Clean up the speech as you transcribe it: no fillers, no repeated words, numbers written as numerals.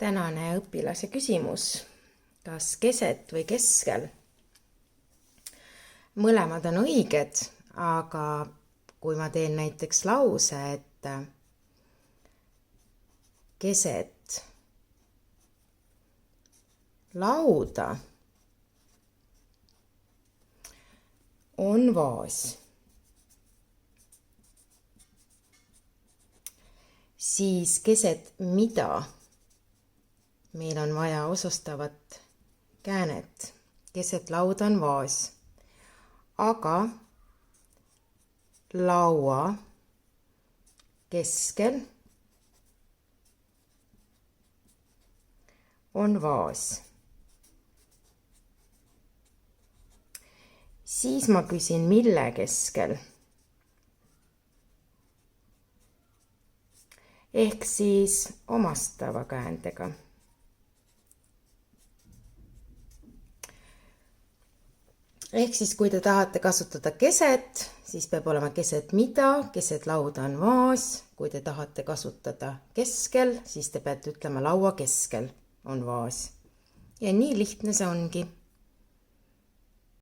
Tänane õpilase küsimus, kas keset või keskel? Mõlemad on õiged, aga kui ma teen näiteks lause, et keset lauda on vaas, siis keset mida meil on vaja osustavat käänet. Keset lauda on vaas, aga laua keskel on vaas. Siis ma küsin, mille keskel. Ehk siis omastava käändega. Ehk siis, kui te tahate kasutada keset, siis peab olema keset mida, keset lauda on vaas. Kui te tahate kasutada keskel, siis te peate ütlema laua keskel on vaas. Ja nii lihtne see ongi.